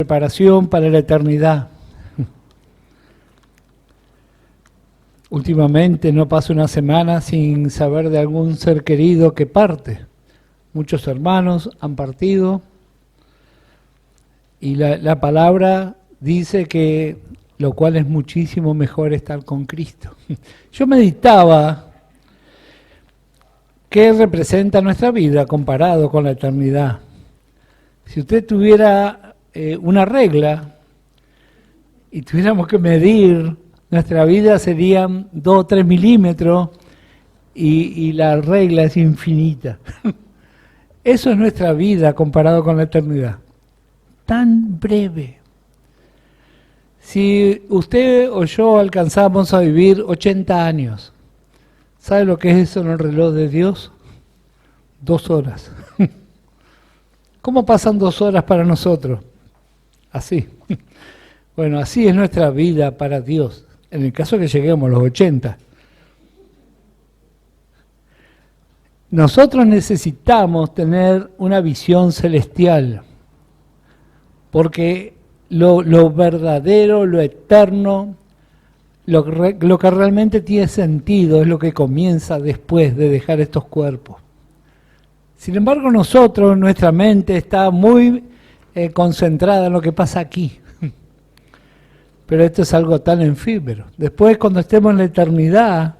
preparación para la eternidad. Últimamente no pasa una semana sin saber de algún ser querido que parte. Muchos hermanos han partido y la palabra dice que lo cual es muchísimo mejor estar con Cristo. Yo meditaba qué representa nuestra vida comparado con la eternidad. Si usted tuviera una regla y tuviéramos que medir, nuestra vida serían 2 o 3 milímetros y la regla es infinita. Eso es nuestra vida comparado con la eternidad. Tan breve. Si usted o yo alcanzamos a vivir 80 años, ¿sabe lo que es eso en el reloj de Dios? 2 horas. ¿Cómo pasan 2 horas para nosotros? Así. Bueno, así es nuestra vida para Dios, en el caso que lleguemos a los 80. Nosotros necesitamos tener una visión celestial, porque lo verdadero, lo eterno, lo que realmente tiene sentido es lo que comienza después de dejar estos cuerpos. Sin embargo, nosotros, nuestra mente está muy concentrada en lo que pasa aquí. Pero esto es algo tan efímero. Después, cuando estemos en la eternidad,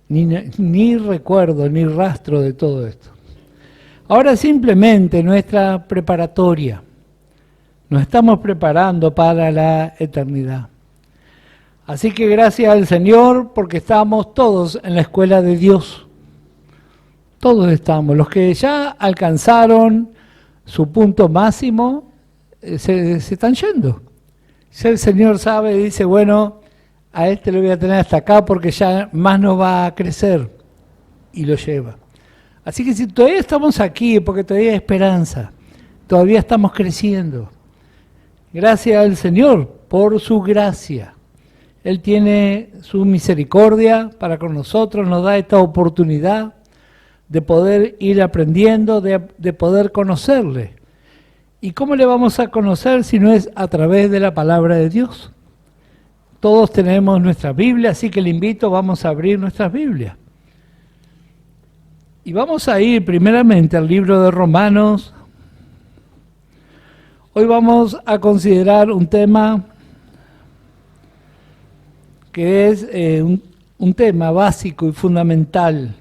ni recuerdo, ni rastro de todo esto. Ahora simplemente nuestra preparatoria. Nos estamos preparando para la eternidad. Así que gracias al Señor, porque estamos todos en la escuela de Dios. Todos estamos. Los que ya alcanzaron su punto máximo, se están yendo. Ya el Señor sabe y dice, bueno, a este lo voy a tener hasta acá porque ya más no va a crecer. Y lo lleva. Así que si todavía estamos aquí, porque todavía hay esperanza, todavía estamos creciendo. Gracias al Señor por su gracia. Él tiene su misericordia para con nosotros, nos da esta oportunidad de poder ir aprendiendo, de poder conocerle. ¿Y cómo le vamos a conocer si no es a través de la palabra de Dios? Todos tenemos nuestra Biblia, así que le invito, vamos a abrir nuestras Biblias. Y vamos a ir primeramente al libro de Romanos. Hoy vamos a considerar un tema que es un tema básico y fundamental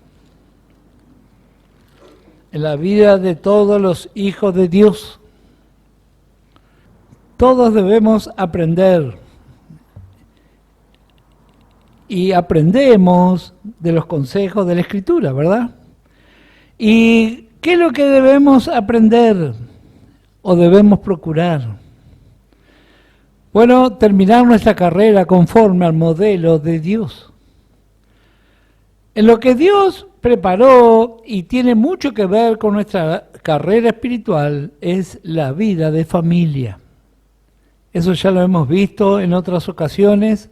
en la vida de todos los hijos de Dios. Todos debemos aprender y aprendemos de los consejos de la Escritura, ¿verdad? ¿Y qué es lo que debemos aprender o debemos procurar? Bueno, terminar nuestra carrera conforme al modelo de Dios. En lo que Dios preparó y tiene mucho que ver con nuestra carrera espiritual es la vida de familia. Eso ya lo hemos visto en otras ocasiones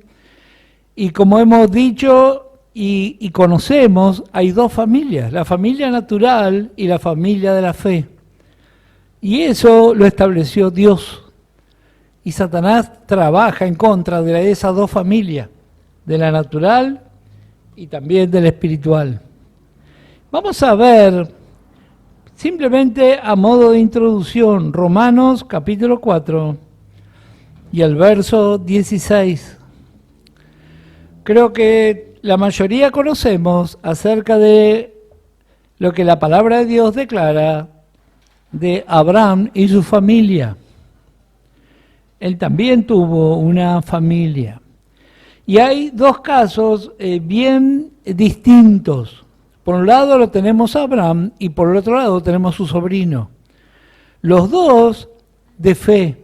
y como hemos dicho y conocemos, hay 2 familias, la familia natural y la familia de la fe. Y eso lo estableció Dios. Y Satanás trabaja en contra de esas 2 familias, de la natural y también de la espiritual. Vamos a ver, simplemente a modo de introducción, Romanos capítulo 4 y el verso 16. Creo que la mayoría conocemos acerca de lo que la palabra de Dios declara de Abraham y su familia. Él también tuvo una familia. Y hay 2 casos bien distintos. Por un lado lo tenemos a Abraham y por el otro lado tenemos a su sobrino. Los 2 de fe.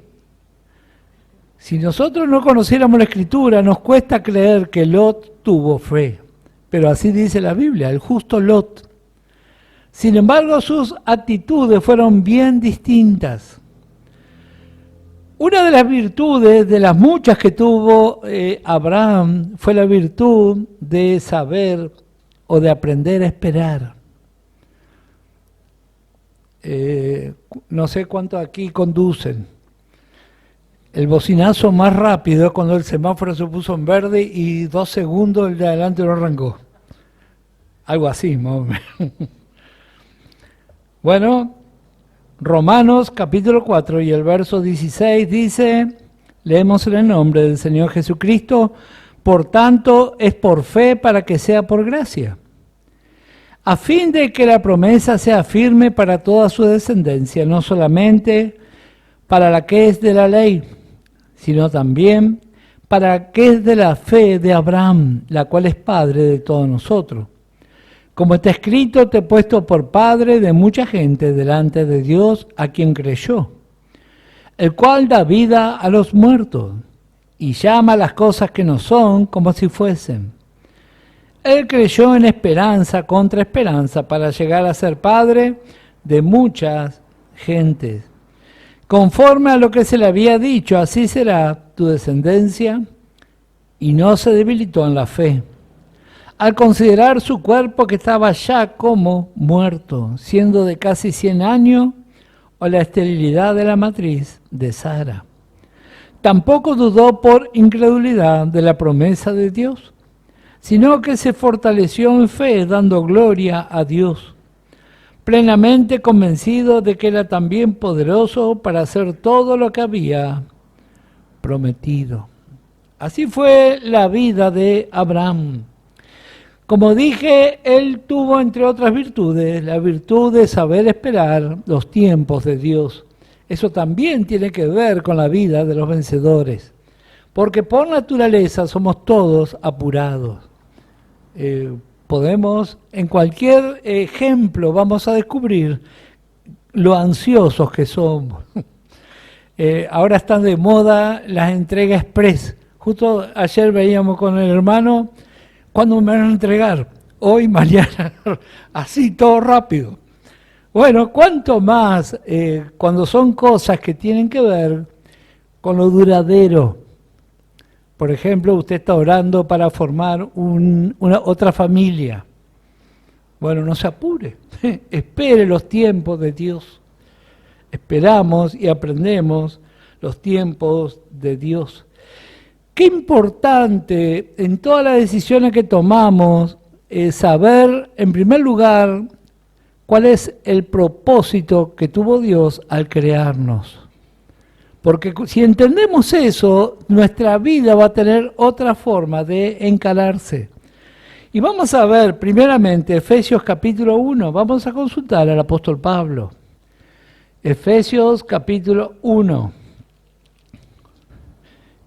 Si nosotros no conociéramos la Escritura, nos cuesta creer que Lot tuvo fe. Pero así dice la Biblia, el justo Lot. Sin embargo, sus actitudes fueron bien distintas. Una de las virtudes, de las muchas que tuvo Abraham, fue la virtud de saber o de aprender a esperar. No sé cuántos aquí conducen. El bocinazo más rápido es cuando el semáforo se puso en verde y 2 segundos el de adelante no arrancó. Algo así, más o menos. Bueno, Romanos capítulo 4 y el verso 16 dice, leemos en el nombre del Señor Jesucristo, por tanto es por fe para que sea por gracia, a fin de que la promesa sea firme para toda su descendencia, no solamente para la que es de la ley, sino también para la que es de la fe de Abraham, la cual es padre de todos nosotros. Como está escrito, te he puesto por padre de mucha gente delante de Dios a quien creyó, el cual da vida a los muertos y llama las cosas que no son como si fuesen. Él creyó en esperanza contra esperanza para llegar a ser padre de muchas gentes. Conforme a lo que se le había dicho, así será tu descendencia, y no se debilitó en la fe. Al considerar su cuerpo que estaba ya como muerto, siendo de casi 100 años, o la esterilidad de la matriz de Sara. Tampoco dudó por incredulidad de la promesa de Dios, sino que se fortaleció en fe, dando gloria a Dios, plenamente convencido de que era también poderoso para hacer todo lo que había prometido. Así fue la vida de Abraham. Como dije, él tuvo, entre otras virtudes, la virtud de saber esperar los tiempos de Dios. Eso también tiene que ver con la vida de los vencedores, porque por naturaleza somos todos apurados. Podemos, en cualquier ejemplo, vamos a descubrir lo ansiosos que somos. Ahora están de moda las entregas express. Justo ayer veíamos con el hermano, ¿cuándo me van a entregar? Hoy, mañana, así todo rápido. Bueno, cuánto más cuando son cosas que tienen que ver con lo duradero. Por ejemplo, usted está orando para formar otra familia. Bueno, no se apure, espere los tiempos de Dios. Esperamos y aprendemos los tiempos de Dios. Qué importante en todas las decisiones que tomamos es saber, en primer lugar, cuál es el propósito que tuvo Dios al crearnos. Porque si entendemos eso, nuestra vida va a tener otra forma de encararse. Y vamos a ver primeramente Efesios capítulo 1, vamos a consultar al apóstol Pablo. Efesios capítulo 1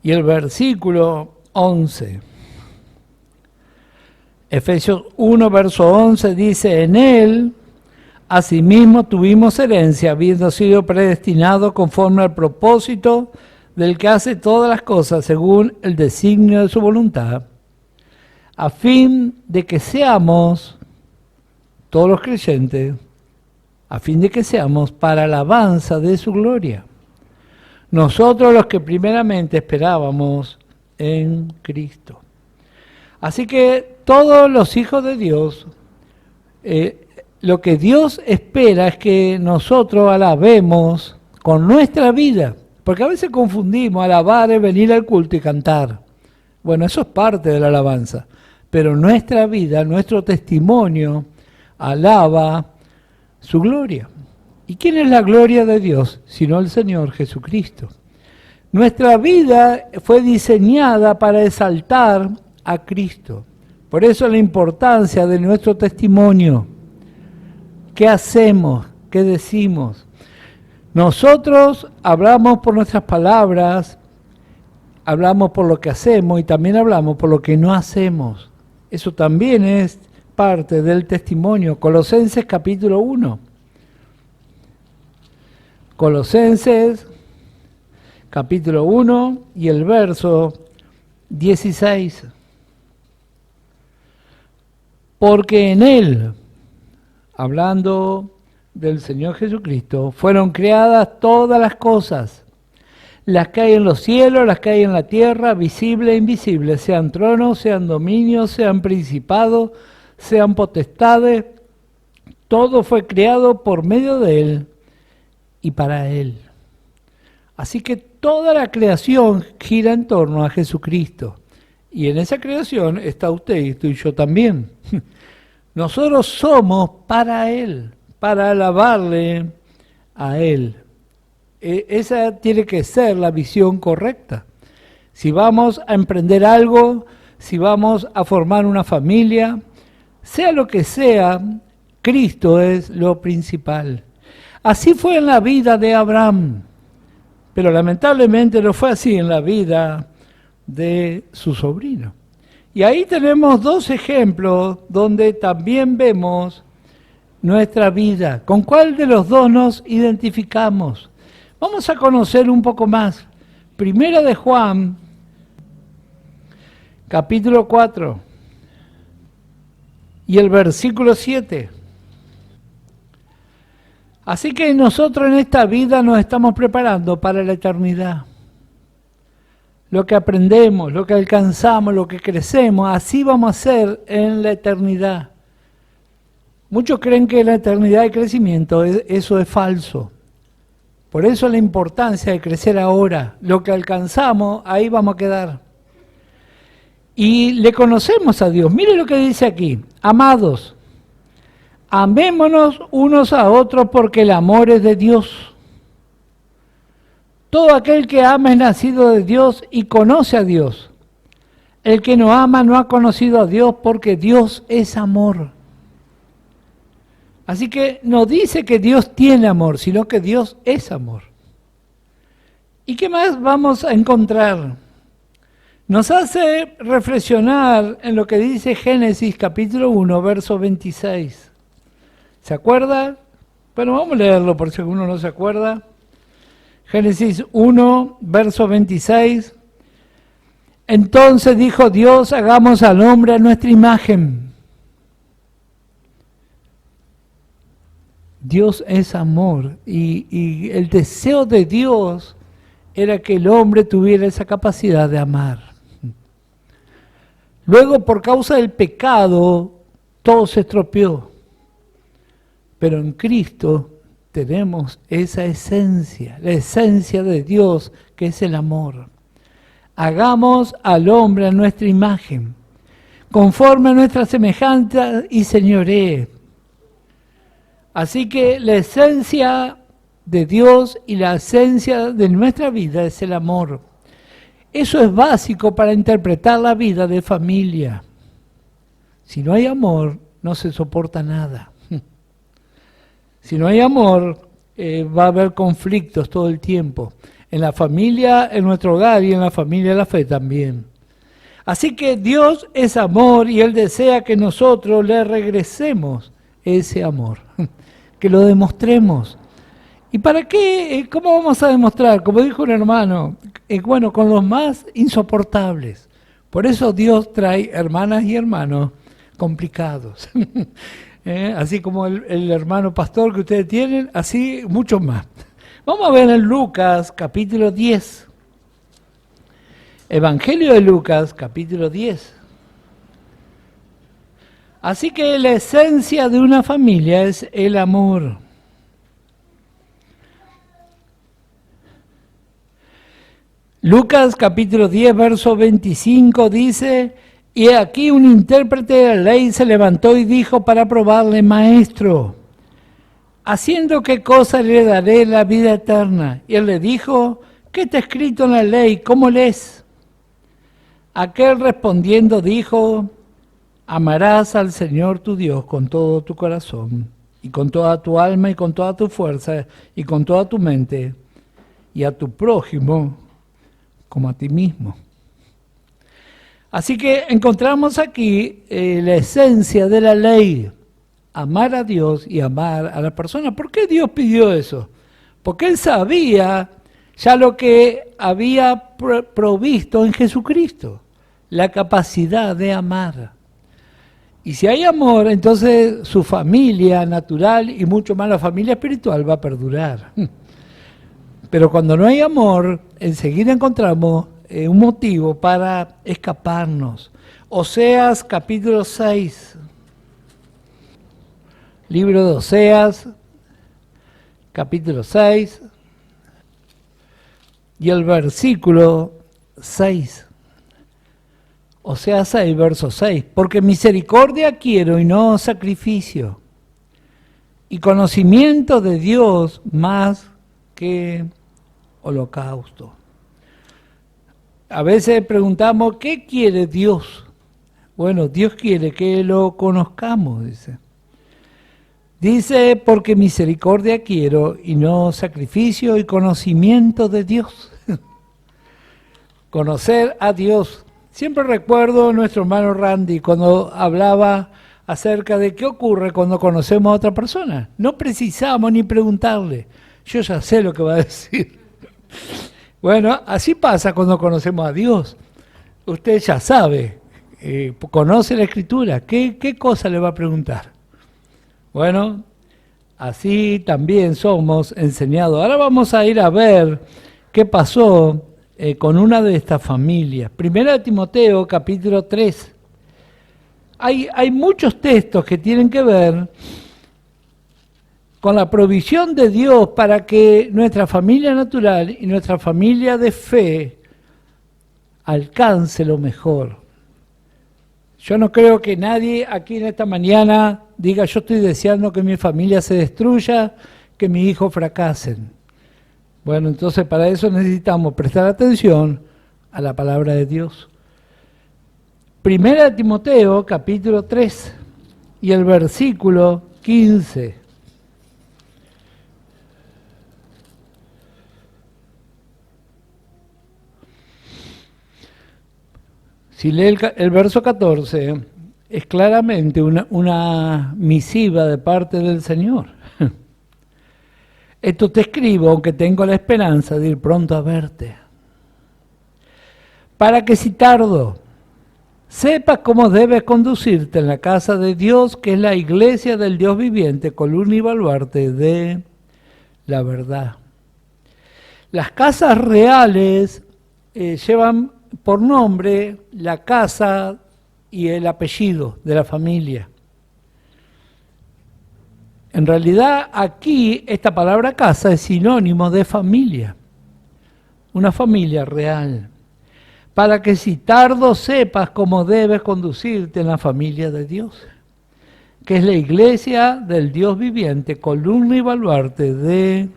y el versículo 11. Efesios 1, verso 11 dice, en él asimismo tuvimos herencia, habiendo sido predestinados conforme al propósito del que hace todas las cosas según el designio de su voluntad, a fin de que seamos, todos los creyentes, a fin de que seamos para alabanza de su gloria. Nosotros los que primeramente esperábamos en Cristo. Así que todos los hijos de Dios, lo que Dios espera es que nosotros alabemos con nuestra vida, porque a veces confundimos alabar es venir al culto y cantar. Bueno, eso es parte de la alabanza, pero nuestra vida, nuestro testimonio, alaba su gloria. ¿Y quién es la gloria de Dios? Sino el Señor Jesucristo. Nuestra vida fue diseñada para exaltar a Cristo. Por eso la importancia de nuestro testimonio. ¿Qué hacemos? ¿Qué decimos? Nosotros hablamos por nuestras palabras, hablamos por lo que hacemos y también hablamos por lo que no hacemos. Eso también es parte del testimonio. Colosenses capítulo 1. Colosenses capítulo 1 y el verso 16. Porque en él, hablando del Señor Jesucristo, fueron creadas todas las cosas, las que hay en los cielos, las que hay en la tierra, visibles e invisibles, sean tronos, sean dominios, sean principados, sean potestades, todo fue creado por medio de Él y para Él. Así que toda la creación gira en torno a Jesucristo. Y en esa creación está usted y tú y yo también. Nosotros somos para Él, para alabarle a Él. Esa tiene que ser la visión correcta. Si vamos a emprender algo, si vamos a formar una familia, sea lo que sea, Cristo es lo principal. Así fue en la vida de Abraham, pero lamentablemente no fue así en la vida de su sobrino. Y ahí tenemos dos ejemplos donde también vemos nuestra vida. ¿Con cuál de los dos nos identificamos? Vamos a conocer un poco más. Primera de Juan, capítulo 4, y el versículo 7. Así que nosotros en esta vida nos estamos preparando para la eternidad. Lo que aprendemos, lo que alcanzamos, lo que crecemos, así vamos a ser en la eternidad. Muchos creen que la eternidad de crecimiento, eso es falso. Por eso la importancia de crecer ahora. Lo que alcanzamos, ahí vamos a quedar. Y le conocemos a Dios. Mire lo que dice aquí. Amados, amémonos unos a otros porque el amor es de Dios. Todo aquel que ama es nacido de Dios y conoce a Dios. El que no ama no ha conocido a Dios porque Dios es amor. Así que no dice que Dios tiene amor, sino que Dios es amor. ¿Y qué más vamos a encontrar? Nos hace reflexionar en lo que dice Génesis capítulo 1, verso 26. ¿Se acuerda? Bueno, vamos a leerlo por si alguno no se acuerda. Génesis 1, verso 26. Entonces dijo Dios, hagamos al hombre a nuestra imagen. Dios es amor y el deseo de Dios era que el hombre tuviera esa capacidad de amar. Luego, por causa del pecado, todo se estropeó. Pero en Cristo tenemos esa esencia, la esencia de Dios, que es el amor. Hagamos al hombre a nuestra imagen, conforme a nuestra semejanza y señoree. Así que la esencia de Dios y la esencia de nuestra vida es el amor. Eso es básico para interpretar la vida de familia. Si no hay amor, no se soporta nada. Si no hay amor, va a haber conflictos todo el tiempo. En la familia, en nuestro hogar y en la familia de la fe también. Así que Dios es amor y Él desea que nosotros le regresemos ese amor, que lo demostremos. ¿Y para qué? ¿Cómo vamos a demostrar? Como dijo un hermano, bueno, con los más insoportables. Por eso Dios trae hermanas y hermanos complicados. Así como el hermano pastor que ustedes tienen, así muchos más. Vamos a ver en Lucas capítulo 10. Evangelio de Lucas capítulo 10. Así que la esencia de una familia es el amor. Lucas capítulo 10, verso 25 dice, y aquí un intérprete de la ley se levantó y dijo para probarle, maestro, ¿haciendo qué cosa le daré la vida eterna? Y él le dijo, ¿qué está escrito en la ley? ¿Cómo lees? Aquel respondiendo dijo, amarás al Señor tu Dios con todo tu corazón, y con toda tu alma, y con toda tu fuerza, y con toda tu mente, y a tu prójimo como a ti mismo. Así que encontramos aquí la esencia de la ley, amar a Dios y amar a la persona. ¿Por qué Dios pidió eso? Porque Él sabía ya lo que había provisto en Jesucristo, la capacidad de amar. Y si hay amor, entonces su familia natural y mucho más la familia espiritual va a perdurar. Pero cuando no hay amor, enseguida encontramos un motivo para escaparnos. Oseas capítulo 6. Libro de Oseas, capítulo 6, y el versículo 6. Oseas 6, verso 6. Porque misericordia quiero y no sacrificio, y conocimiento de Dios más que holocausto. A veces preguntamos, ¿qué quiere Dios? Bueno, Dios quiere que lo conozcamos, dice. Dice, porque misericordia quiero y no sacrificio, y conocimiento de Dios. Conocer a Dios. Siempre recuerdo a nuestro hermano Randy cuando hablaba acerca de qué ocurre cuando conocemos a otra persona. No precisamos ni preguntarle. Yo ya sé lo que va a decir. Bueno, así pasa cuando conocemos a Dios. Usted ya sabe, conoce la Escritura. ¿Qué cosa le va a preguntar? Bueno, así también somos enseñados. Ahora vamos a ir a ver qué pasó con una de estas familias. Primera de Timoteo, capítulo 3. Hay muchos textos que tienen que ver con la provisión de Dios para que nuestra familia natural y nuestra familia de fe alcance lo mejor. Yo no creo que nadie aquí en esta mañana diga, yo estoy deseando que mi familia se destruya, que mis hijos fracasen. Bueno, entonces para eso necesitamos prestar atención a la palabra de Dios. Primera de Timoteo, capítulo 3, y el versículo 15. Si lee el verso 14, es claramente una misiva de parte del Señor. Esto te escribo, aunque tengo la esperanza de ir pronto a verte, para que si tardo, sepas cómo debes conducirte en la casa de Dios, que es la iglesia del Dios viviente, columna y baluarte de la verdad. Las casas reales llevan por nombre la casa y el apellido de la familia. En realidad aquí esta palabra casa es sinónimo de familia, una familia real, para que si tardo sepas cómo debes conducirte en la familia de Dios, que es la iglesia del Dios viviente, columna y baluarte de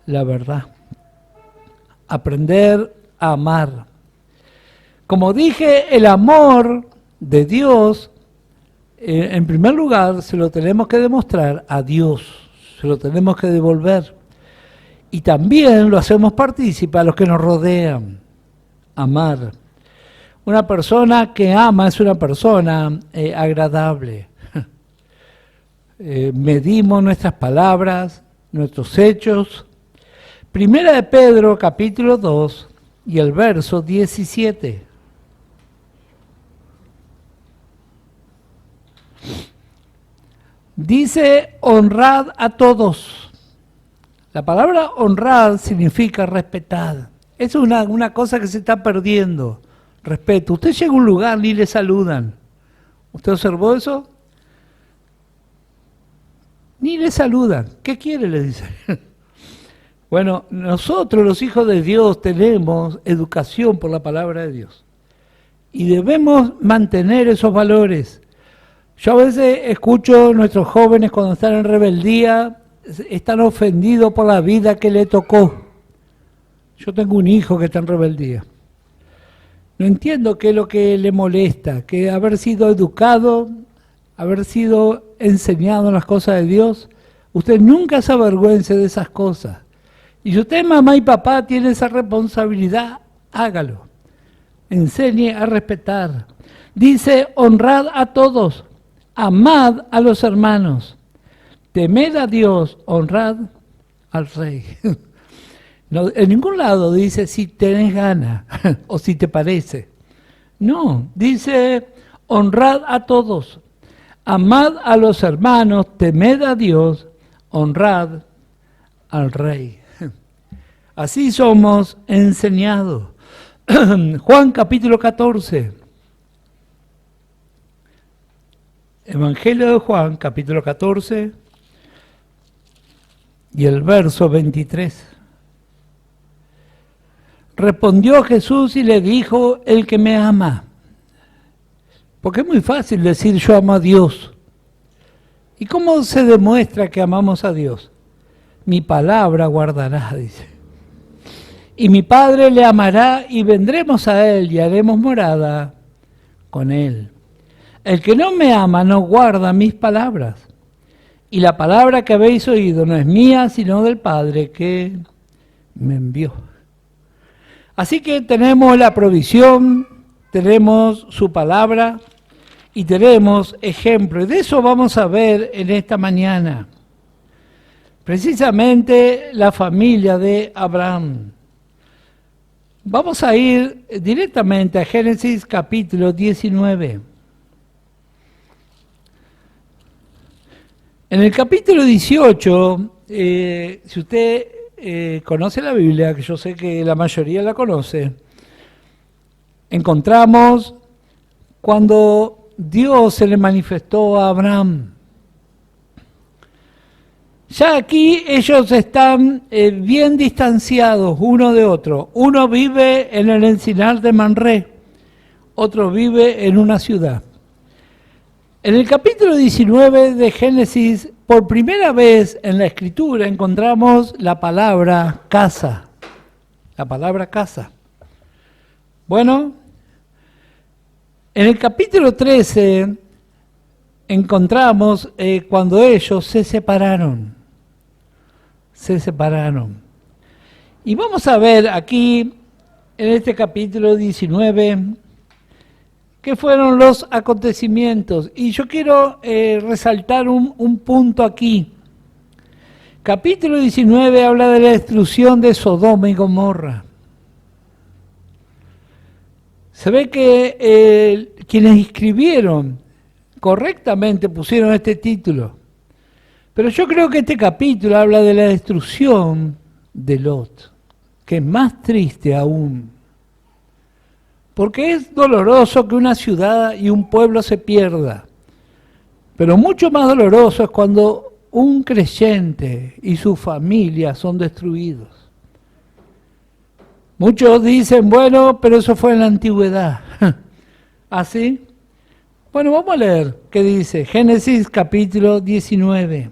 la verdad. Aprender a amar. Como dije, el amor de Dios, en primer lugar, se lo tenemos que demostrar a Dios, se lo tenemos que devolver. Y también lo hacemos partícipe a los que nos rodean. Amar. Una persona que ama es una persona agradable. Medimos nuestras palabras, nuestros hechos. Primera de Pedro, capítulo 2, y el verso 17. Dice, honrad a todos. La palabra honrad significa respetar. Es una cosa que se está perdiendo. Respeto. Usted llega a un lugar y le saludan. ¿Usted observó eso? Ni le saludan. ¿Qué quiere? Le dicen. Bueno, nosotros los hijos de Dios tenemos educación por la palabra de Dios. Y debemos mantener esos valores. Yo a veces escucho a nuestros jóvenes cuando están en rebeldía, están ofendidos por la vida que le tocó. Yo tengo un hijo que está en rebeldía. No entiendo qué es lo que le molesta, que haber sido educado, haber sido enseñado en las cosas de Dios, usted nunca se avergüence de esas cosas. Y si usted, mamá y papá, tiene esa responsabilidad, hágalo. Enseñe a respetar. Dice, honrad a todos. Amad a los hermanos, temed a Dios, honrad al rey. No, en ningún lado dice si tenés ganas o si te parece. No, dice honrad a todos, amad a los hermanos, temed a Dios, honrad al rey. Así somos enseñados. Juan capítulo 14. Evangelio de Juan, capítulo 14, y el verso 23. Respondió Jesús y le dijo: el que me ama. Porque es muy fácil decir yo amo a Dios. ¿Y cómo se demuestra que amamos a Dios? Mi palabra guardará, dice. Y mi Padre le amará y vendremos a Él y haremos morada con Él. El que no me ama no guarda mis palabras. Y la palabra que habéis oído no es mía, sino del Padre que me envió. Así que tenemos la provisión, tenemos su palabra y tenemos ejemplo. Y de eso vamos a ver en esta mañana. Precisamente la familia de Abraham. Vamos a ir directamente a Génesis capítulo 19. En el capítulo 18, si usted conoce la Biblia, que yo sé que la mayoría la conoce, encontramos cuando Dios se le manifestó a Abraham. Ya aquí ellos están bien distanciados uno de otro. Uno vive en el encinar de Manré, otro vive en una ciudad. En el capítulo 19 de Génesis, por primera vez en la Escritura encontramos la palabra casa. La palabra casa. Bueno, en el capítulo 13 encontramos cuando ellos se separaron. Se separaron. Y vamos a ver aquí, en este capítulo 19, qué fueron los acontecimientos. Y yo quiero resaltar un punto aquí. Capítulo 19 habla de la destrucción de Sodoma y Gomorra. Se ve que quienes escribieron correctamente pusieron este título. Pero yo creo que este capítulo habla de la destrucción de Lot, que es más triste aún. Porque es doloroso que una ciudad y un pueblo se pierda. Pero mucho más doloroso es cuando un creyente y su familia son destruidos. Muchos dicen, bueno, pero eso fue en la antigüedad. ¿Así? Bueno, vamos a leer qué dice Génesis capítulo 19.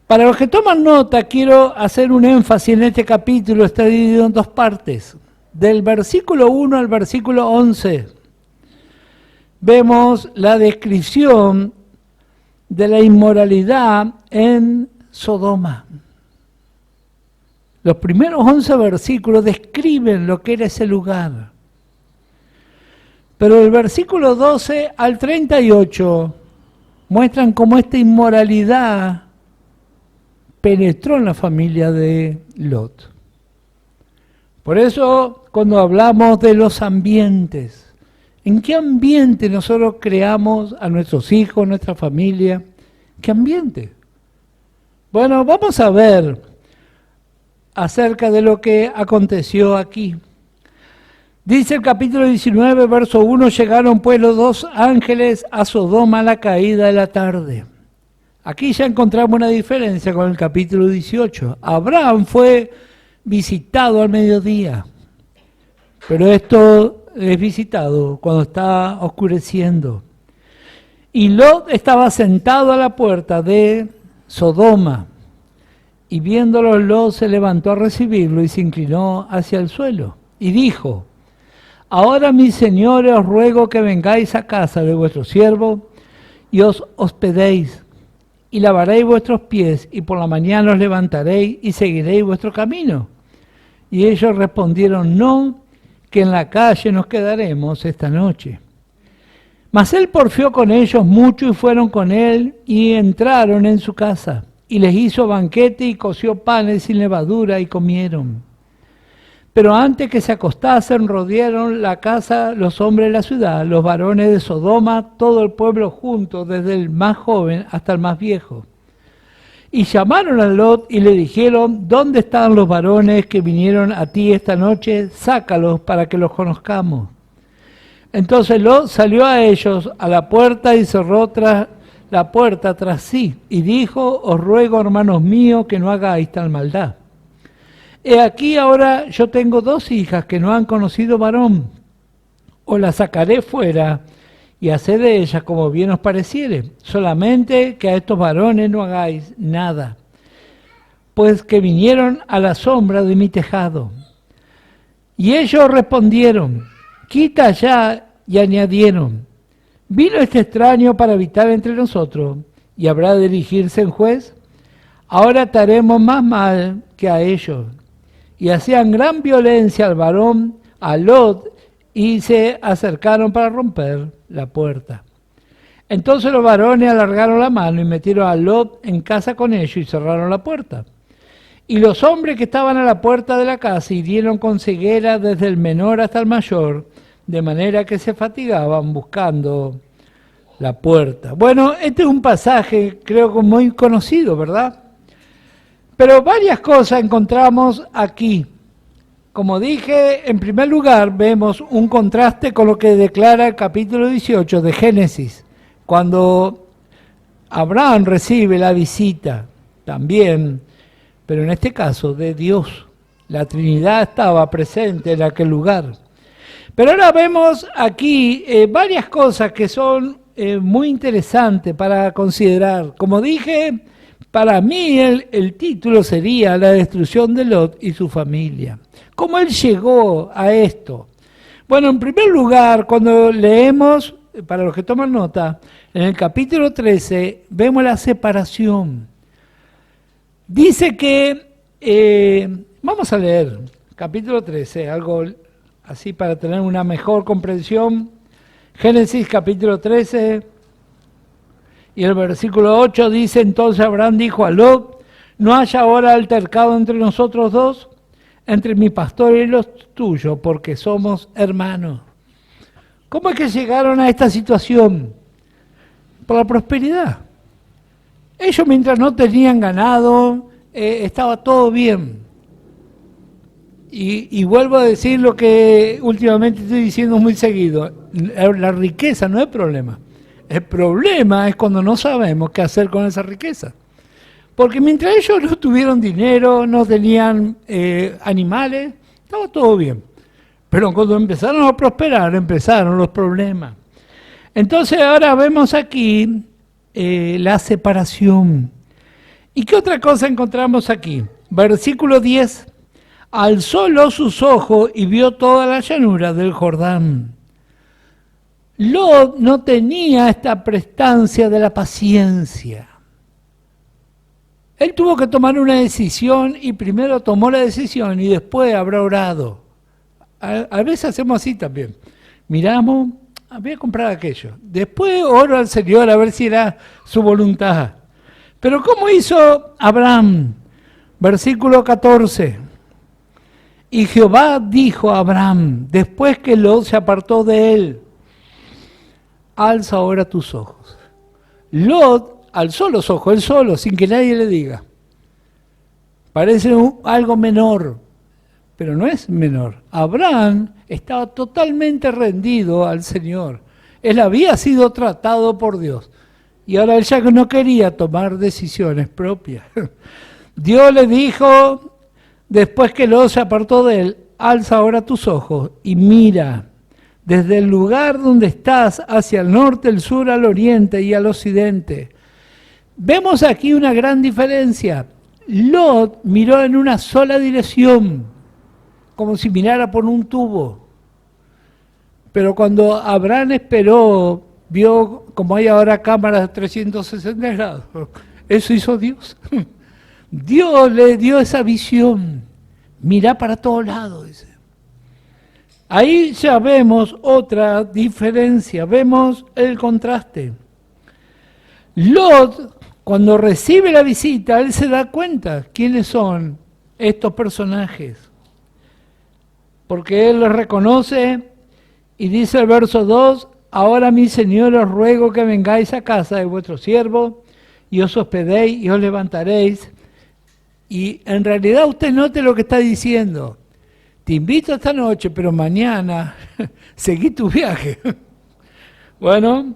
Para los que toman nota, quiero hacer un énfasis en este capítulo, está dividido en dos partes. Del versículo 1 al versículo 11, vemos la descripción de la inmoralidad en Sodoma. Los primeros 11 versículos describen lo que era ese lugar. Pero el versículo 12 al 38 muestran cómo esta inmoralidad penetró en la familia de Lot. Por eso, cuando hablamos de los ambientes, ¿en qué ambiente nosotros creamos a nuestros hijos, nuestra familia? ¿Qué ambiente? Bueno, vamos a ver acerca de lo que aconteció aquí. Dice el capítulo 19, verso 1, llegaron pues los dos ángeles a Sodoma a la caída de la tarde. Aquí ya encontramos una diferencia con el capítulo 18. Abraham fue visitado al mediodía, pero esto es visitado cuando está oscureciendo. Y Lot estaba sentado a la puerta de Sodoma, y viéndolo Lot se levantó a recibirlo y se inclinó hacia el suelo, y dijo: ahora, mis señores, os ruego que vengáis a casa de vuestro siervo y os hospedéis, y lavaréis vuestros pies, y por la mañana os levantaréis y seguiréis vuestro camino. Y ellos respondieron: no, que en la calle nos quedaremos esta noche. Mas él porfió con ellos mucho y fueron con él y entraron en su casa. Y les hizo banquete y coció panes sin levadura y comieron. Pero antes que se acostasen, rodearon la casa los hombres de la ciudad, los varones de Sodoma, todo el pueblo junto, desde el más joven hasta el más viejo. Y llamaron a Lot y le dijeron: ¿dónde están los varones que vinieron a ti esta noche? Sácalos para que los conozcamos. Entonces Lot salió a ellos a la puerta y cerró la puerta tras sí, y dijo: os ruego, hermanos míos, que no hagáis tal maldad. He aquí ahora yo tengo 2 hijas que no han conocido varón, os las sacaré fuera y haced de ellas como bien os pareciere, solamente que a estos varones no hagáis nada, pues que vinieron a la sombra de mi tejado. Y ellos respondieron, quita ya, y añadieron, vino este extraño para habitar entre nosotros, y habrá de dirigirse en juez. Ahora te haremos más mal que a ellos. Y hacían gran violencia al varón, a Lot, y se acercaron para romper la puerta. Entonces los varones alargaron la mano y metieron a Lot en casa con ellos y cerraron la puerta. Y los hombres que estaban a la puerta de la casa hirieron con ceguera desde el menor hasta el mayor, de manera que se fatigaban buscando la puerta. Bueno, este es un pasaje creo que muy conocido, ¿verdad? Pero varias cosas encontramos aquí. Como dije, en primer lugar vemos un contraste con lo que declara el capítulo 18 de Génesis, cuando Abraham recibe la visita también, pero en este caso de Dios. La Trinidad estaba presente en aquel lugar. Pero ahora vemos aquí varias cosas que son muy interesantes para considerar. Como dije, para mí el título sería La destrucción de Lot y su familia. ¿Cómo él llegó a esto? Bueno, en primer lugar, cuando leemos, para los que toman nota, en el capítulo 13 vemos la separación. Dice que, vamos a leer, capítulo 13, algo así para tener una mejor comprensión. Génesis capítulo 13 y el versículo 8 dice, entonces Abraham dijo a Lot, no haya ahora altercado entre nosotros dos, entre mi pastor y los tuyos, porque somos hermanos. ¿Cómo es que llegaron a esta situación? Por la prosperidad. Ellos mientras no tenían ganado, estaba todo bien. Y vuelvo a decir lo que últimamente estoy diciendo muy seguido. La riqueza no es problema. El problema es cuando no sabemos qué hacer con esa riqueza. Porque mientras ellos no tuvieron dinero, no tenían animales, estaba todo bien. Pero cuando empezaron a prosperar, empezaron los problemas. Entonces ahora vemos aquí la separación. ¿Y qué otra cosa encontramos aquí? Versículo 10. Alzó Lot sus ojos y vio toda la llanura del Jordán. Lot no tenía esta prestancia de la paciencia. Él tuvo que tomar una decisión y primero tomó la decisión y después habrá orado. A veces hacemos así también. Miramos, voy a comprar aquello. Después oro al Señor a ver si era su voluntad. Pero ¿cómo hizo Abraham? Versículo 14. Y Jehová dijo a Abraham, después que Lot se apartó de él, alza ahora tus ojos. Lot alzó los ojos, él solo, sin que nadie le diga. Parece algo menor, pero no es menor. Abraham estaba totalmente rendido al Señor. Él había sido tratado por Dios. Y ahora él ya no quería tomar decisiones propias. Dios le dijo, después que Lot se apartó de él, alza ahora tus ojos y mira desde el lugar donde estás hacia el norte, el sur, al oriente y al occidente. Vemos aquí una gran diferencia. Lot miró en una sola dirección, como si mirara por un tubo. Pero cuando Abraham esperó, vio como hay ahora cámaras de 360 grados. Eso hizo Dios. Dios le dio esa visión. Mirá para todos lados, dice. Ahí ya vemos otra diferencia, vemos el contraste. Lot, cuando recibe la visita, él se da cuenta quiénes son estos personajes. Porque él los reconoce y dice el verso 2, ahora mi Señor os ruego que vengáis a casa de vuestro siervo y os hospedéis y os levantaréis. Y en realidad usted note lo que está diciendo. Te invito esta noche, pero mañana seguí tu viaje. Bueno,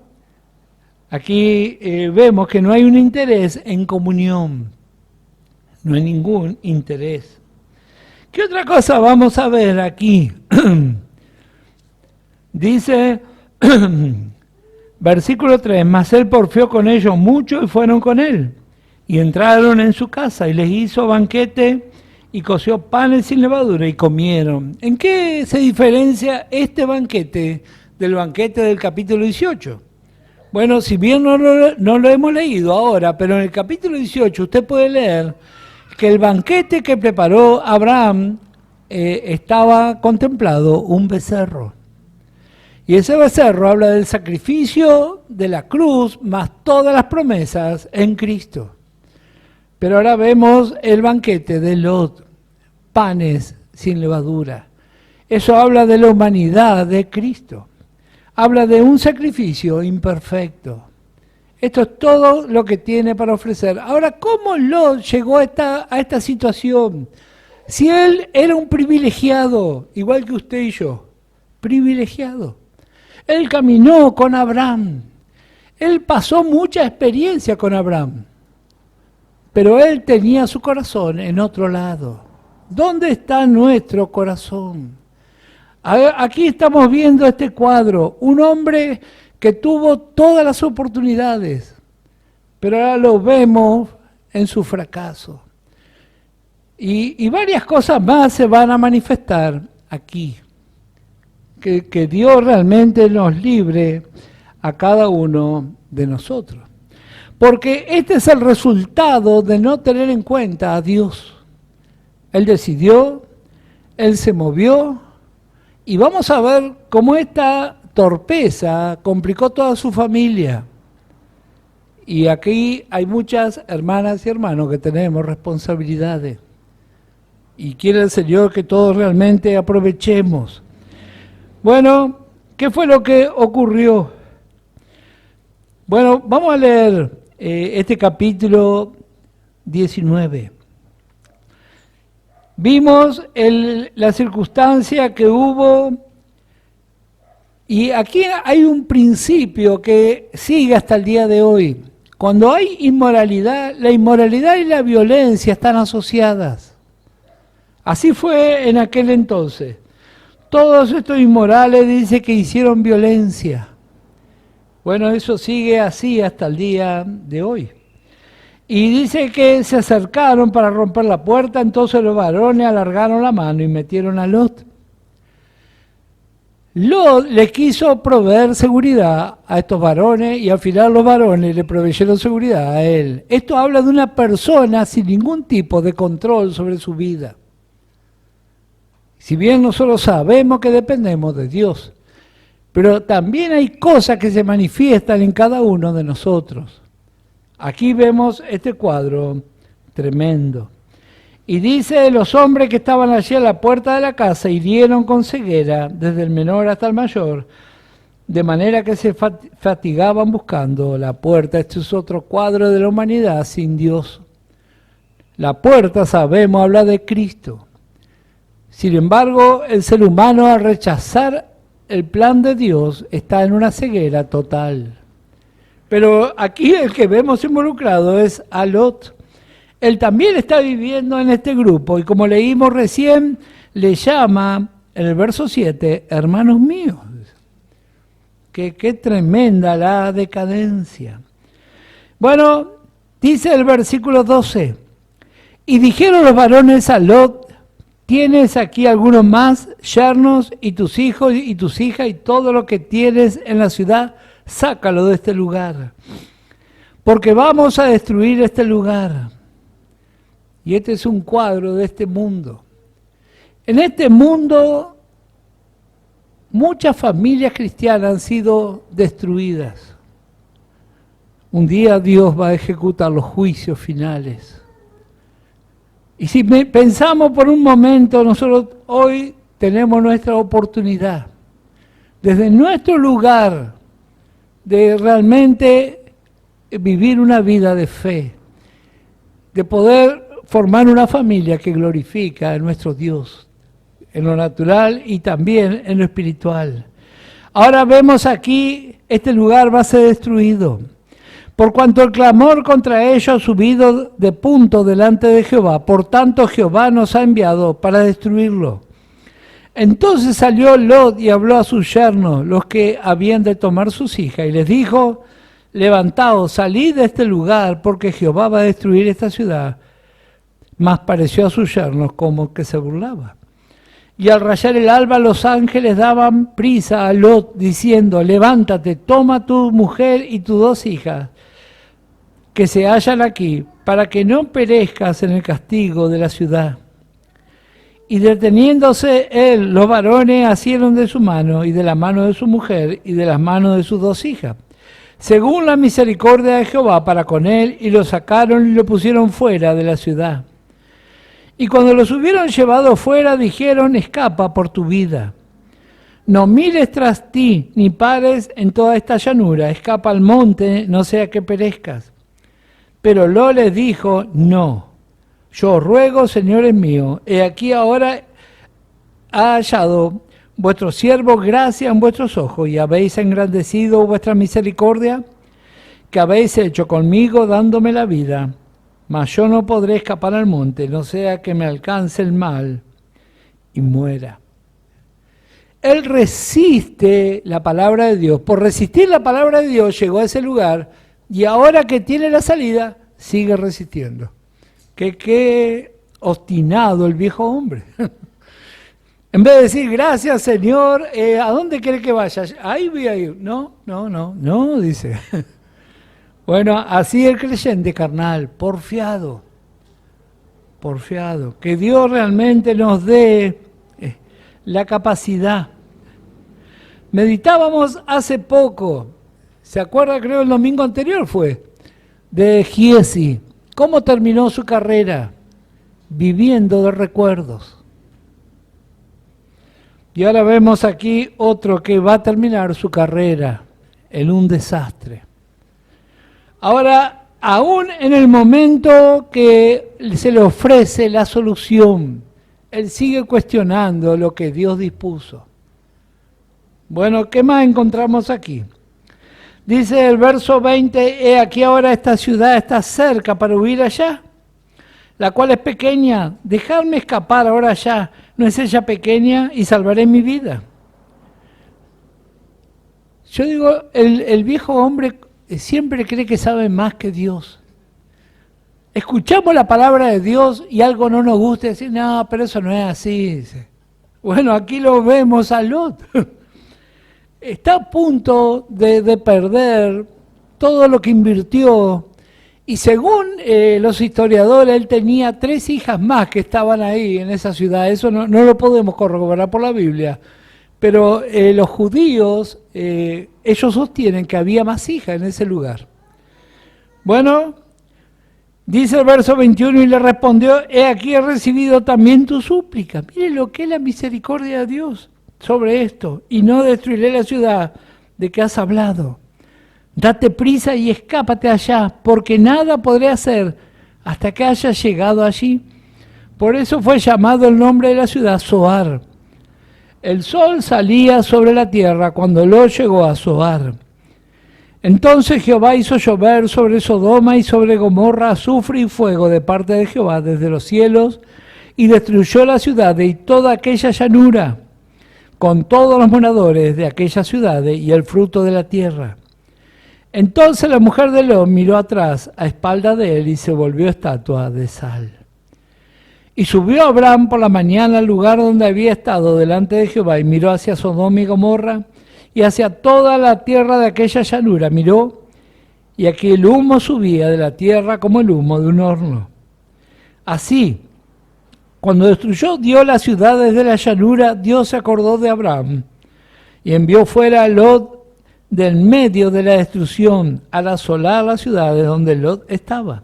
aquí vemos que no hay un interés en comunión. No hay ningún interés. ¿Qué otra cosa vamos a ver aquí? Dice, versículo 3, mas él porfió con ellos mucho y fueron con él. Y entraron en su casa y les hizo banquete y coció panes sin levadura y comieron. ¿En qué se diferencia este banquete del banquete del capítulo 18? Bueno, si bien no lo hemos leído ahora, pero en el capítulo 18 usted puede leer que el banquete que preparó Abraham estaba contemplado un becerro. Y ese becerro habla del sacrificio de la cruz más todas las promesas en Cristo. Pero ahora vemos el banquete de Lot, panes sin levadura. Eso habla de la humanidad de Cristo. Habla de un sacrificio imperfecto. Esto es todo lo que tiene para ofrecer. Ahora, ¿cómo Lot llegó a esta situación? Si él era un privilegiado, igual que usted y yo, privilegiado. Él caminó con Abraham. Él pasó mucha experiencia con Abraham. Pero él tenía su corazón en otro lado. ¿Dónde está nuestro corazón? Aquí estamos viendo este cuadro. Un hombre que tuvo todas las oportunidades, pero ahora lo vemos en su fracaso. Y varias cosas más se van a manifestar aquí. Que Dios realmente nos libre a cada uno de nosotros. Porque este es el resultado de no tener en cuenta a Dios. Él decidió, Él se movió, y vamos a ver cómo esta torpeza complicó toda su familia. Y aquí hay muchas hermanas y hermanos que tenemos responsabilidades. Y quiere el Señor que todos realmente aprovechemos. Bueno, ¿qué fue lo que ocurrió? Bueno, vamos a leer este capítulo 19. Vimos la circunstancia que hubo, y aquí hay un principio que sigue hasta el día de hoy. Cuando hay inmoralidad, la inmoralidad y la violencia están asociadas. Así fue en aquel entonces. Todos estos inmorales dicen que hicieron violencia. Bueno, eso sigue así hasta el día de hoy. Y dice que se acercaron para romper la puerta, entonces los varones alargaron la mano y metieron a Lot. Lot le quiso proveer seguridad a estos varones y al final los varones le proveyeron seguridad a él. Esto habla de una persona sin ningún tipo de control sobre su vida. Si bien nosotros sabemos que dependemos de Dios, pero también hay cosas que se manifiestan en cada uno de nosotros. Aquí vemos este cuadro tremendo. Y dice, los hombres que estaban allí a la puerta de la casa hirieron con ceguera, desde el menor hasta el mayor, de manera que se fatigaban buscando la puerta. Este es otro cuadro de la humanidad sin Dios. La puerta, sabemos, habla de Cristo. Sin embargo, el ser humano, al rechazar el plan de Dios, está en una ceguera total. Pero aquí el que vemos involucrado es a Lot. Él también está viviendo en este grupo, y como leímos recién, le llama en el verso 7, hermanos míos. Qué tremenda la decadencia. Bueno, dice el versículo 12, y dijeron los varones a Lot, ¿tienes aquí algunos más yernos y tus hijos y tus hijas y todo lo que tienes en la ciudad? Sácalo de este lugar, porque vamos a destruir este lugar. Y este es un cuadro de este mundo. En este mundo, muchas familias cristianas han sido destruidas. Un día Dios va a ejecutar los juicios finales. Y si pensamos por un momento, nosotros hoy tenemos nuestra oportunidad, desde nuestro lugar, de realmente vivir una vida de fe, de poder formar una familia que glorifica a nuestro Dios, en lo natural y también en lo espiritual. Ahora vemos aquí, este lugar va a ser destruido. por cuanto el clamor contra ellos ha subido de punto delante de Jehová, por tanto Jehová nos ha enviado para destruirlo. Entonces salió Lot y habló a sus yernos, los que habían de tomar sus hijas, y les dijo: levantaos, salid de este lugar, porque Jehová va a destruir esta ciudad. Mas pareció a sus yernos como que se burlaba. Y al rayar el alba, los ángeles daban prisa a Lot, diciendo: levántate, toma tu mujer y tus 2 hijas, que se hallan aquí, para que no perezcas en el castigo de la ciudad. Y deteniéndose él, los varones asieron de su mano, y de la mano de su mujer, y de las manos de sus 2 hijas, según la misericordia de Jehová para con él, y lo sacaron y lo pusieron fuera de la ciudad. Y cuando los hubieron llevado fuera, dijeron: escapa por tu vida. No mires tras ti, ni pares en toda esta llanura, escapa al monte, no sea que perezcas. Pero Lot les dijo: no, yo ruego, señores míos, he aquí ahora ha hallado vuestro siervo gracia en vuestros ojos, y habéis engrandecido vuestra misericordia, que habéis hecho conmigo dándome la vida. Mas yo no podré escapar al monte, no sea que me alcance el mal y muera. Él resiste la palabra de Dios. Por resistir la palabra de Dios llegó a ese lugar, y ahora que tiene la salida, sigue resistiendo. Qué obstinado el viejo hombre. En vez de decir: gracias, Señor, ¿a dónde quiere que vaya? Ahí voy a ir. No, dice. Bueno, así el creyente carnal, porfiado. Que Dios realmente nos dé la capacidad. Meditábamos hace poco, ¿se acuerda? Creo el domingo anterior fue, de Giesi. ¿Cómo terminó su carrera? Viviendo de recuerdos. Y ahora vemos aquí otro que va a terminar su carrera en un desastre. Ahora, aún en el momento que se le ofrece la solución, él sigue cuestionando lo que Dios dispuso. Bueno, ¿qué más encontramos aquí? Dice el verso 20, he aquí ahora esta ciudad está cerca para huir allá, la cual es pequeña, dejadme escapar ahora allá, ¿no es ella pequeña? Y salvaré mi vida. Yo digo, el viejo hombre siempre cree que sabe más que Dios. Escuchamos la palabra de Dios y algo no nos gusta, y decir: no, pero eso no es así. Dice. Bueno, aquí lo vemos a Lot. Está a punto de perder todo lo que invirtió, y según los historiadores, él tenía 3 hijas más que estaban ahí en esa ciudad. Eso no lo podemos corroborar por la Biblia, pero los judíos, ellos sostienen que había más hijas en ese lugar. Bueno, dice el verso 21, y le respondió: he aquí he recibido también tu súplica. Mire lo que es la misericordia de Dios sobre esto, y no destruiré la ciudad de que has hablado. Date prisa y escápate allá, porque nada podré hacer hasta que haya llegado allí. Por eso fue llamado el nombre de la ciudad Zoar. El sol salía sobre la tierra cuando Lot llegó a Zoar. Entonces Jehová hizo llover sobre Sodoma y sobre Gomorra azufre y fuego de parte de Jehová desde los cielos, y destruyó la ciudad y toda aquella llanura, con todos los moradores de aquellas ciudades y el fruto de la tierra. Entonces la mujer de Lot miró atrás a espalda de él y se volvió estatua de sal. Y subió Abraham por la mañana al lugar donde había estado delante de Jehová, y miró hacia Sodoma y Gomorra y hacia toda la tierra de aquella llanura. Miró, y aquí el humo subía de la tierra como el humo de un horno. Así, cuando destruyó Dios las ciudades de la llanura, Dios se acordó de Abraham y envió fuera a Lot del medio de la destrucción, al asolar las ciudades donde Lot estaba.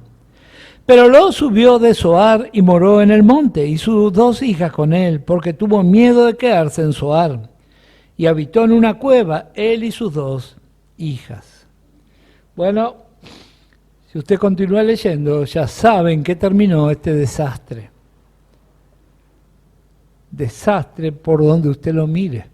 Pero Lot subió de Zoar y moró en el monte, y sus 2 hijas con él, porque tuvo miedo de quedarse en Zoar. Y habitó en una cueva, él y sus 2 hijas. Bueno, si usted continúa leyendo, ya saben que terminó este desastre. Desastre por donde usted lo mire.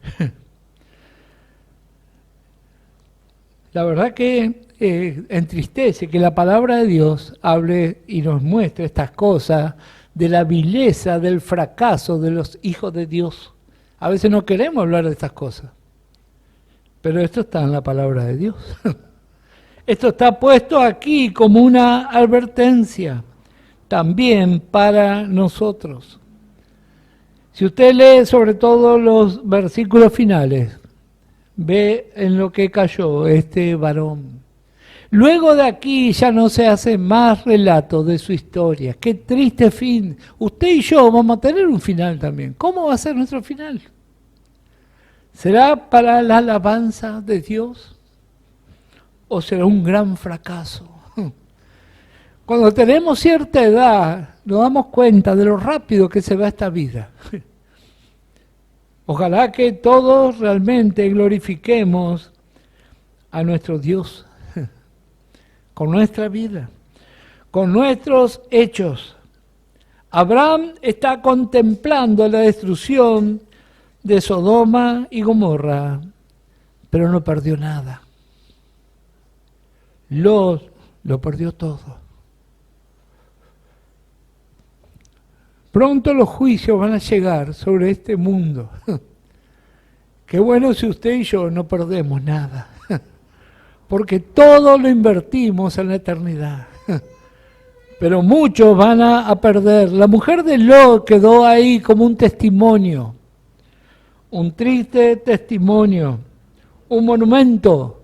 La verdad que entristece que la palabra de Dios hable y nos muestre estas cosas de la vileza, del fracaso de los hijos de Dios. A veces no queremos hablar de estas cosas, pero esto está en la palabra de Dios. Esto está puesto aquí como una advertencia también para nosotros. Si usted lee sobre todo los versículos finales, ve en lo que cayó este varón. Luego de aquí ya no se hace más relato de su historia. Qué triste fin. Usted y yo vamos a tener un final también. ¿Cómo va a ser nuestro final? ¿Será para la alabanza de Dios? ¿O será un gran fracaso? Cuando tenemos cierta edad, nos damos cuenta de lo rápido que se va esta vida. Ojalá que todos realmente glorifiquemos a nuestro Dios con nuestra vida, con nuestros hechos. Abraham está contemplando la destrucción de Sodoma y Gomorra, pero no perdió nada. Lo perdió todo. Pronto los juicios van a llegar sobre este mundo. Qué bueno si usted y yo no perdemos nada, porque todo lo invertimos en la eternidad. Pero muchos van a perder. La mujer de Lot quedó ahí como un testimonio, un triste testimonio, un monumento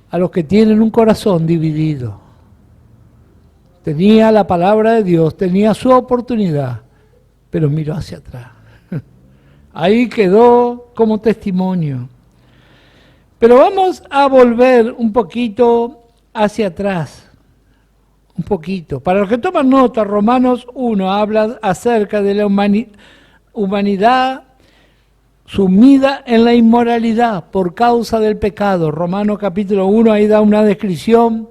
a los que tienen un corazón dividido. Tenía la palabra de Dios, tenía su oportunidad, pero miró hacia atrás. Ahí quedó como testimonio. Pero vamos a volver un poquito hacia atrás, un poquito. Para los que toman nota, Romanos 1 habla acerca de la humanidad sumida en la inmoralidad por causa del pecado. Romanos capítulo 1 ahí da una descripción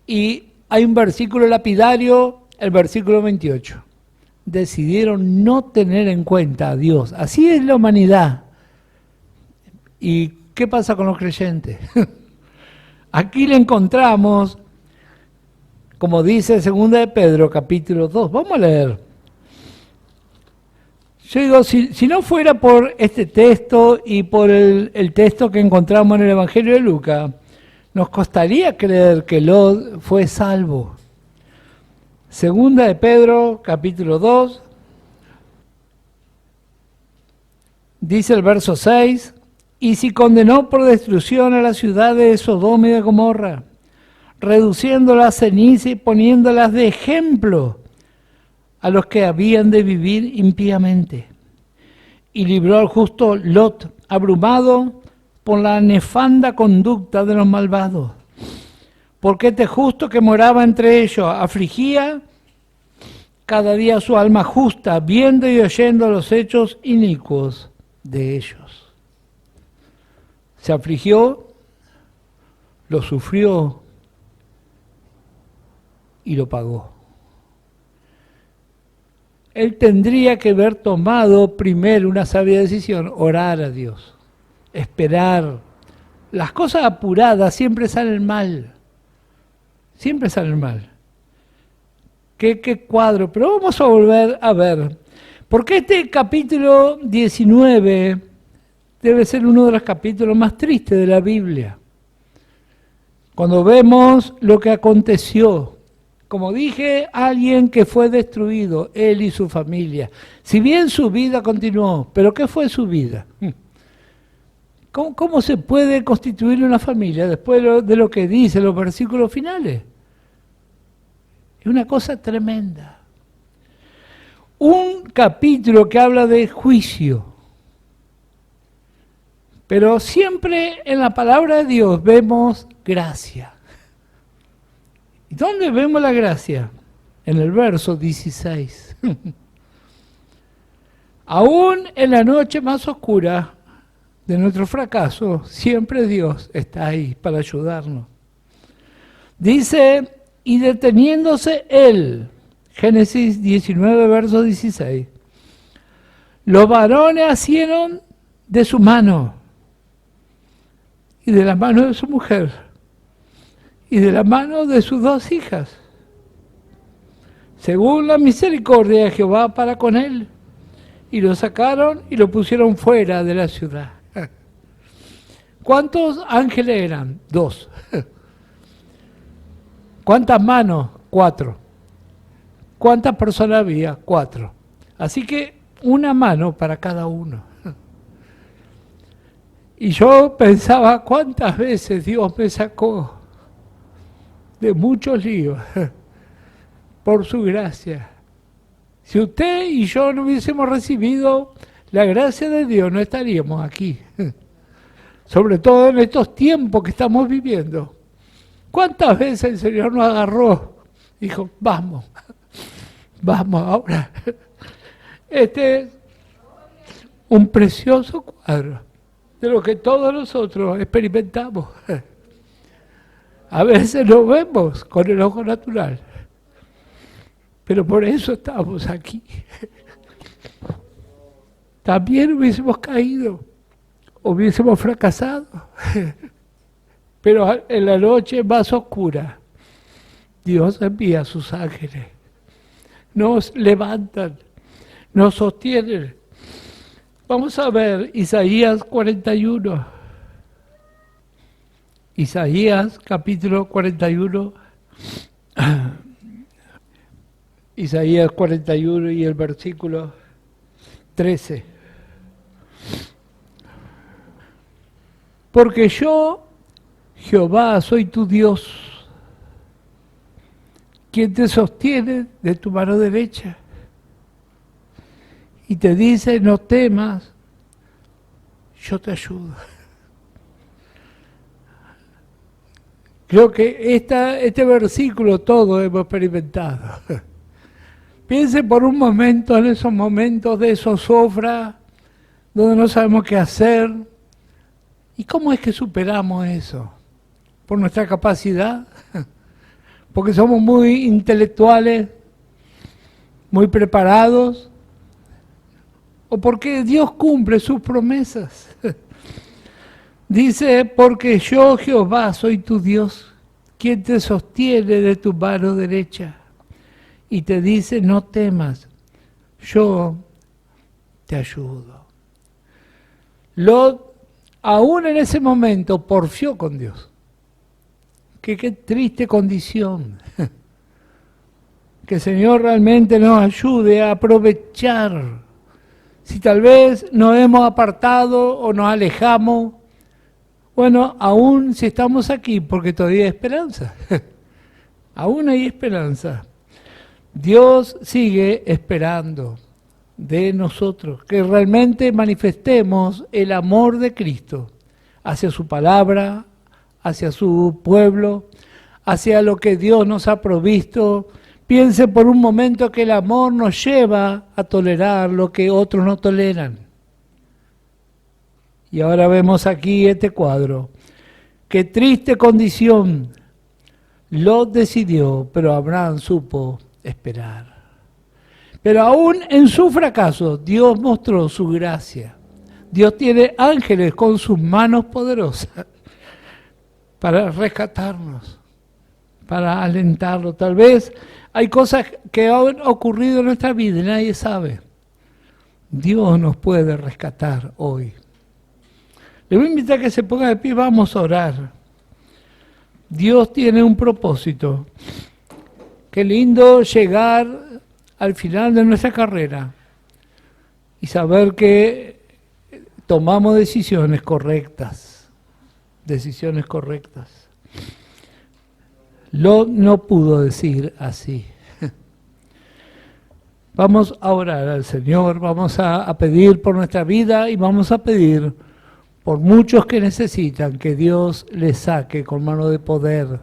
y hay un versículo lapidario, el versículo 28. Decidieron no tener en cuenta a Dios. Así es la humanidad. ¿Y qué pasa con los creyentes? Aquí le encontramos, como dice 2 de Pedro, capítulo 2. Vamos a leer. Yo digo, si no fuera por este texto y por el texto que encontramos en el Evangelio de Lucas, nos costaría creer que Lot fue salvo. 2 de Pedro, capítulo 2, dice el verso 6, y si condenó por destrucción a las ciudades de Sodoma y de Gomorra, reduciéndolas a ceniza y poniéndolas de ejemplo a los que habían de vivir impíamente, y libró al justo Lot, abrumado por la nefanda conducta de los malvados. Porque este justo que moraba entre ellos afligía cada día su alma justa, viendo y oyendo los hechos inicuos de ellos. Se afligió, lo sufrió y lo pagó. Él tendría que haber tomado primero una sabia decisión, orar a Dios, esperar. Las cosas apuradas siempre salen mal. Siempre salen mal. ¿Qué cuadro? Pero vamos a volver a ver. Porque este capítulo 19 debe ser uno de los capítulos más tristes de la Biblia. Cuando vemos lo que aconteció, como dije, alguien que fue destruido, él y su familia. Si bien su vida continuó, pero ¿qué fue su vida? ¿Cómo se puede constituir una familia después de lo que dicen los versículos finales? Es una cosa tremenda. Un capítulo que habla de juicio. Pero siempre en la palabra de Dios vemos gracia. ¿Y dónde vemos la gracia? En el verso 16. Aún en la noche más oscura de nuestro fracaso, siempre Dios está ahí para ayudarnos. Dice, y deteniéndose él, Génesis 19, verso 16, los varones asieron de su mano y de la mano de su mujer y de la mano de sus 2 hijas, según la misericordia de Jehová para con él. Y lo sacaron y lo pusieron fuera de la ciudad. ¿Cuántos ángeles eran? 2. ¿Cuántas manos? 4. ¿Cuántas personas había? 4. Así que una mano para cada uno. Y yo pensaba cuántas veces Dios me sacó de muchos líos por su gracia. Si usted y yo no hubiésemos recibido la gracia de Dios, no estaríamos aquí. Sobre todo en estos tiempos que estamos viviendo. ¿Cuántas veces el Señor nos agarró? Dijo, vamos ahora. Este es un precioso cuadro de lo que todos nosotros experimentamos. A veces no vemos con el ojo natural, pero por eso estamos aquí. También hubiésemos caído, hubiésemos fracasado, pero en la noche más oscura, Dios envía a sus ángeles, nos levantan, nos sostienen. Vamos a ver Isaías 41. Isaías capítulo 41. Isaías 41 y el versículo 13. Porque yo, Jehová, soy tu Dios, quien te sostiene de tu mano derecha. Y te dice, no temas, yo te ayudo. Creo que este versículo todo hemos experimentado. Piense por un momento en esos momentos de zozobra, donde no sabemos qué hacer. ¿Y cómo es que superamos eso? ¿Por nuestra capacidad? ¿Porque somos muy intelectuales, muy preparados? ¿O porque Dios cumple sus promesas? Dice, porque yo, Jehová, soy tu Dios, quien te sostiene de tu mano derecha. Y te dice, no temas, yo te ayudo. Lot, aún en ese momento, porfió con Dios. Qué triste condición. Que el Señor realmente nos ayude a aprovechar. Si tal vez nos hemos apartado o nos alejamos, bueno, aún si estamos aquí, porque todavía hay esperanza. Aún hay esperanza. Dios sigue esperando de nosotros que realmente manifestemos el amor de Cristo hacia su palabra, hacia su pueblo, hacia lo que Dios nos ha provisto. Piense por un momento que el amor nos lleva a tolerar lo que otros no toleran. Y ahora vemos aquí este cuadro. Qué triste condición. Lot decidió, pero Abraham supo esperar. Pero aún en su fracaso, Dios mostró su gracia. Dios tiene ángeles con sus manos poderosas para rescatarnos, para alentarnos. Tal vez hay cosas que han ocurrido en nuestra vida y nadie sabe. Dios nos puede rescatar hoy. Le voy a invitar a que se ponga de pie, vamos a orar. Dios tiene un propósito. Qué lindo llegar al final de nuestra carrera y saber que tomamos decisiones correctas. Decisiones correctas. Lot no pudo decir así. Vamos a orar al Señor, vamos a pedir por nuestra vida y vamos a pedir por muchos que necesitan que Dios les saque con mano de poder.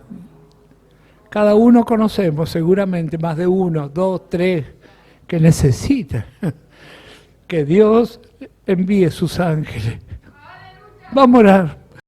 Cada uno conocemos seguramente más de 1, 2, 3 que necesitan que Dios envíe sus ángeles. Vamos a orar.